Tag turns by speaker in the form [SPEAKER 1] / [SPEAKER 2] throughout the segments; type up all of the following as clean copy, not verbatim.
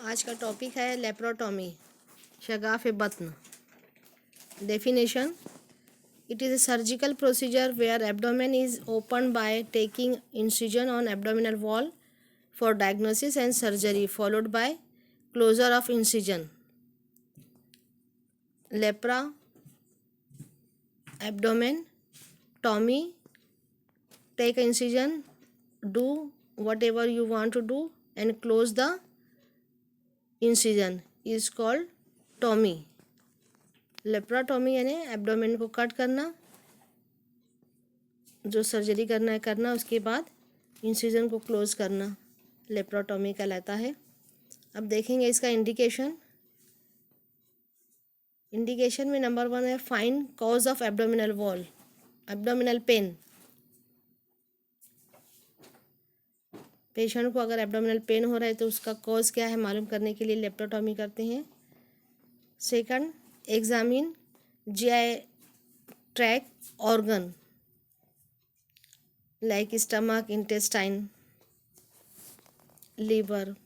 [SPEAKER 1] आज का टॉपिक है लेप्रोटॉमी, शगाफ बत्न। Definition: it is a surgical procedure where abdomen is opened by taking incision on abdominal wall for diagnosis and surgery, followed by closure of incision. Lepra, abdomen, tommy, take incision, do whatever you want to do and close the incision is called tommy. लेप्राटॉमी यानी abdomen को cut करना, जो surgery करना है करना, उसके बाद incision को क्लोज करना लेप्राटॉमी कहलाता है। अब देखेंगे इसका इंडिकेशन में नंबर 1 है find cause of abdominal wall, abdominal pain. Patient को अगर एब्डोमिनल पेन हो रहा है तो उसका कॉज क्या है मालूम करने के लिए लेप्राटॉमी करते हैं। Second, examine GI track organ like stomach, intestine, liver.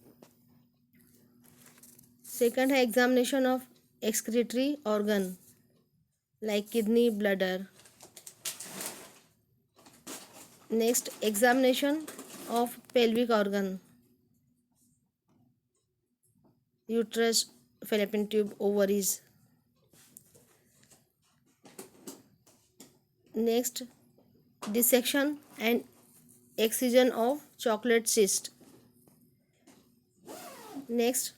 [SPEAKER 1] Second है examination of excretory organ like kidney, bladder. Next, examination of pelvic organ, uterus, fallopian tube, ovaries. Next, dissection and excision of chocolate cyst. Next,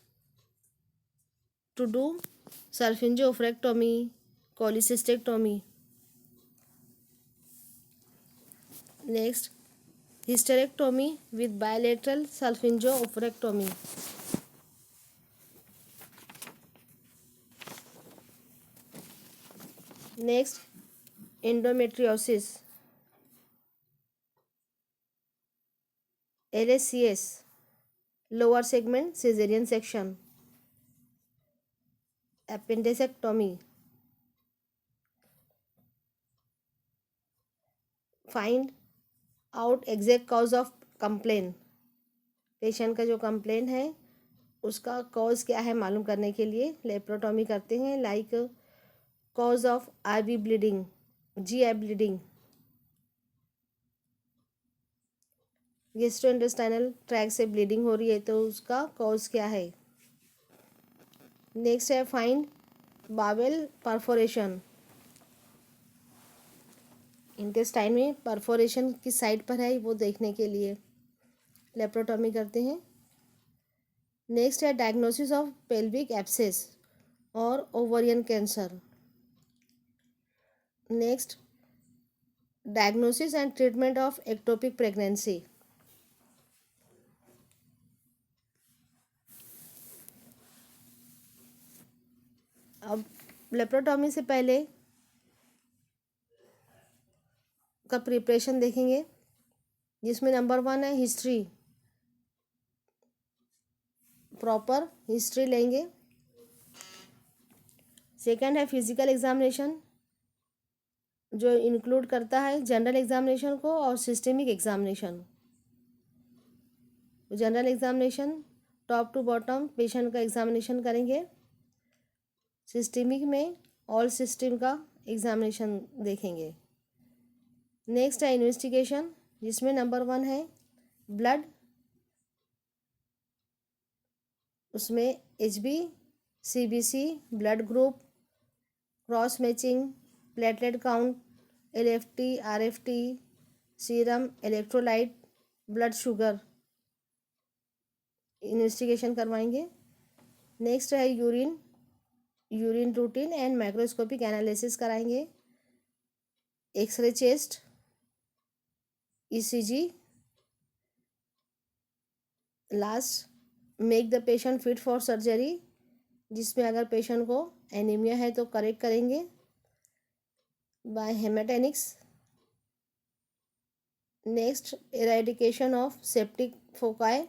[SPEAKER 1] to do salpingo-oophorectomy, cholecystectomy. Next, hysterectomy with bilateral salpingo-oophorectomy. Next, endometriosis, LSCS, lower segment cesarean section. Appendectomy, find out exact cause of complaint. Patient का जो complain है उसका cause क्या है मालूम करने के लिए लेप्रोटॉमी करते हैं। Like cause of IB bleeding, GI bleeding, gastrointestinal tract से ब्लीडिंग हो रही है तो उसका कॉज क्या है। नेक्स्ट है फाइंड बावेल परफोरेशन, इंटेस्टाइन में परफोरेशन किस साइड पर है वो देखने के लिए लेप्रोटॉमी करते हैं। नेक्स्ट है डायग्नोसिस ऑफ पेल्विक एब्सेस और ovarian cancer. Next, diagnosis and treatment of ectopic pregnancy. अब लेप्रोटॉमी से पहले का प्रिपरेशन देखेंगे जिसमें नंबर 1 है हिस्ट्री, प्रॉपर हिस्ट्री लेंगे। सेकंड है फिजिकल एग्जामिनेशन जो इंक्लूड करता है जनरल एग्जामिनेशन को और systemic examination. General examination top to bottom patient का एग्जामिनेशन करेंगे, सिस्टमिक में ऑल सिस्टम का एग्जामिनेशन देखेंगे। नेक्स्ट है इन्वेस्टिगेशन जिसमें नंबर 1 है ब्लड, उसमें HB, CBC, blood group, cross matching, platelet count, LFT, RFT, serum, electrolyte, blood sugar investigation करवाएंगे। नेक्स्ट है urine routine and microscopic analysis कराएंगे। X ray chest, ECG। Last, make the patient fit for surgery जिसमें अगर patient को anaemia है तो correct करेंगे by haematinics. Next, eradication of septic foci,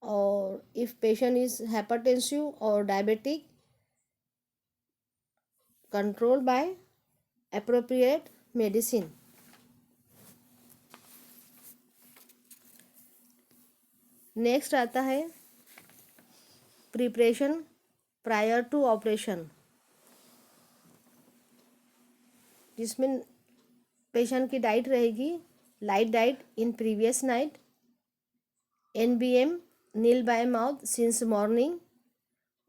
[SPEAKER 1] और इफ पेशेंट इज हाइपरटेंसिव और diabetic control by appropriate medicine. Next आता है प्रिपरेशन प्रायर टू ऑपरेशन, जिसमें पेशेंट की डाइट रहेगी light diet in previous night, NBM nil by mouth since morning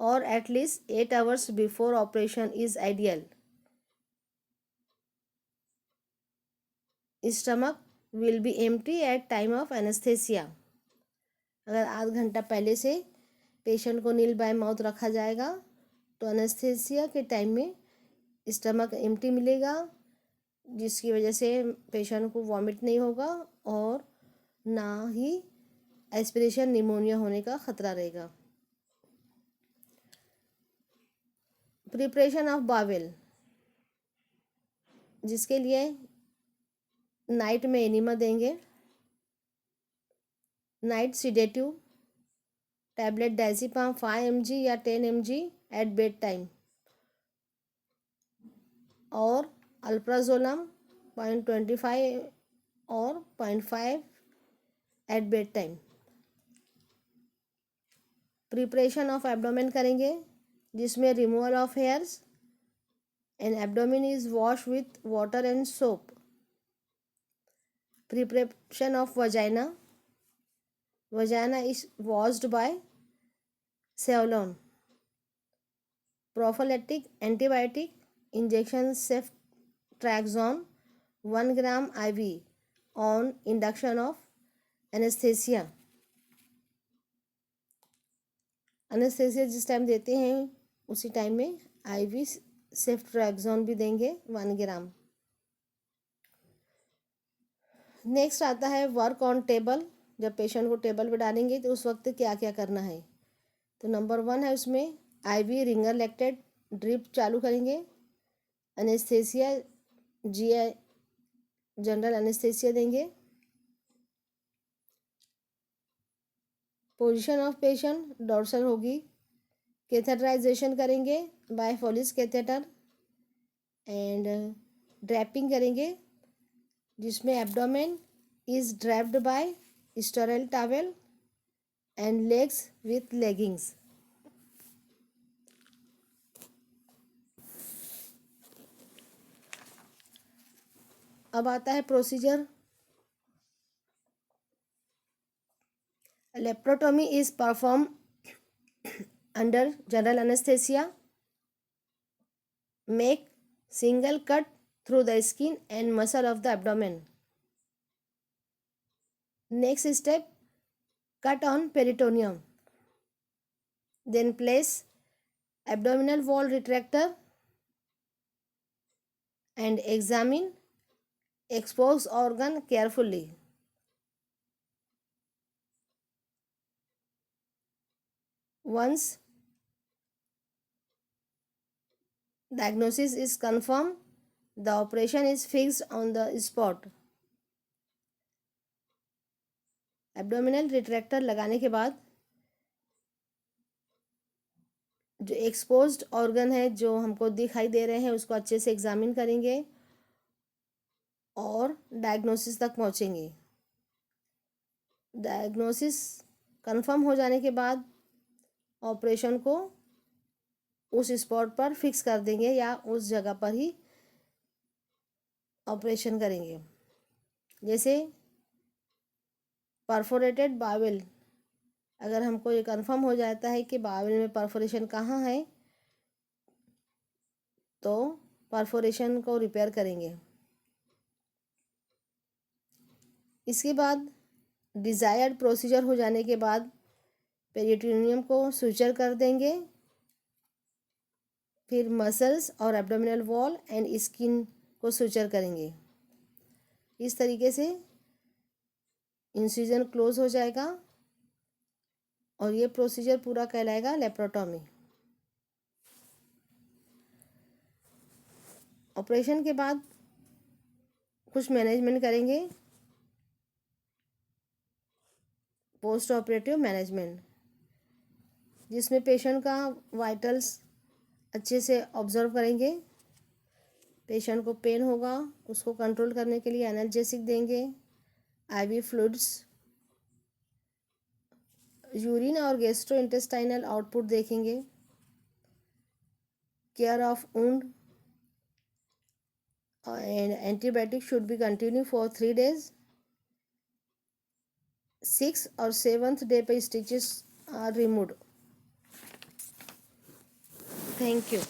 [SPEAKER 1] और at least 8 hours before operation is ideal. Stomach will be empty at time of anesthesia. अगर आध घंटा पहले से patient को नील बाय माउथ रखा जाएगा तो एनेस्थेसिया के टाइम में स्टमक एम्प्टी मिलेगा, जिसकी वजह से पेशेंट को वॉमिट नहीं होगा और ना ही एस्पिरेशन निमोनिया होने का खतरा रहेगा। प्रिपरेशन ऑफ बावेल, जिसके लिए नाइट में एनिमा देंगे, night sedative tablet diazepam 5 mg या 10 mg एट बेड टाइम और अल्प्राजोलम 0.25 और 0.5 at bed time. Preparation of abdomen करेंगे, जिसमें removal of hairs and abdomen is wash with water and soap. Preparation of vagina, vagina is washed by Savlon. Prophylactic antibiotic injection ceftriaxone 1 gram IV on induction of anaesthesia. Anaesthesia जिस time देते हैं उसी time में IV ceftriaxone भी देंगे 1 gram। Next आता है work on table. जब पेशेंट को टेबल पे डालेंगे तो उस वक्त क्या क्या करना है, तो नंबर 1 है उसमें IV रिंगर लैक्टेट ड्रिप चालू करेंगे, एनेस्थेसिया GI जनरल एनेस्थेसिया देंगे। पोजीशन ऑफ पेशेंट डॉर्सल होगी, कैथेटराइजेशन करेंगे बाय फोलिस कैथेटर एंड ड्रैपिंग करेंगे, जिसमें abdomen is draped by sterile towel and legs with leggings. अब आता है procedure. Laparotomy is perform under general anaesthesia. Make single cut through the skin and muscle of the abdomen. Next step, cut on peritoneum. Then place abdominal wall retractor and examine exposed organ carefully. Once diagnosis is confirmed, the operation is fixed on the spot. Abdominal retractor लगाने के बाद जो exposed organ है जो हमको दिखाई दे रहे हैं उसको अच्छे से एग्जामिन करेंगे और डायग्नोसिस तक पहुंचेंगे। डायग्नोसिस कंफर्म हो जाने के बाद ऑपरेशन को उस स्पॉट पर फिक्स कर देंगे या उस जगह पर ही ऑपरेशन करेंगे। जैसे परफोरेटेड बावेल, अगर हमको ये कंफर्म हो जाता है कि बावेल में परफोरेशन कहाँ है तो परफोरेशन को रिपेयर करेंगे। इसके बाद डिज़ायर्ड प्रोसीजर हो जाने के बाद पेरिटोनियम को सुचर कर देंगे, फिर मसल्स और एब्डोमिनल वॉल एंड स्किन को सुचर करेंगे। इस तरीके से इंसिजन क्लोज हो जाएगा और ये प्रोसीजर पूरा कहलाएगा लेप्रोटोमी। ऑपरेशन के बाद कुछ मैनेजमेंट करेंगे, पोस्ट ऑपरेटिव मैनेजमेंट, जिसमें पेशेंट का वाइटल्स अच्छे से ऑब्जर्व करेंगे। पेशेंट को पेन होगा उसको कंट्रोल करने के लिए एनाल्जेसिक देंगे, IV फ्लूइड्स यूरिन और गैस्ट्रोइंटेस्टाइनल आउटपुट देखेंगे, care of wound and antibiotic should be continued for 3 days. 6th और 7th day पे stitches are removed. Thank you.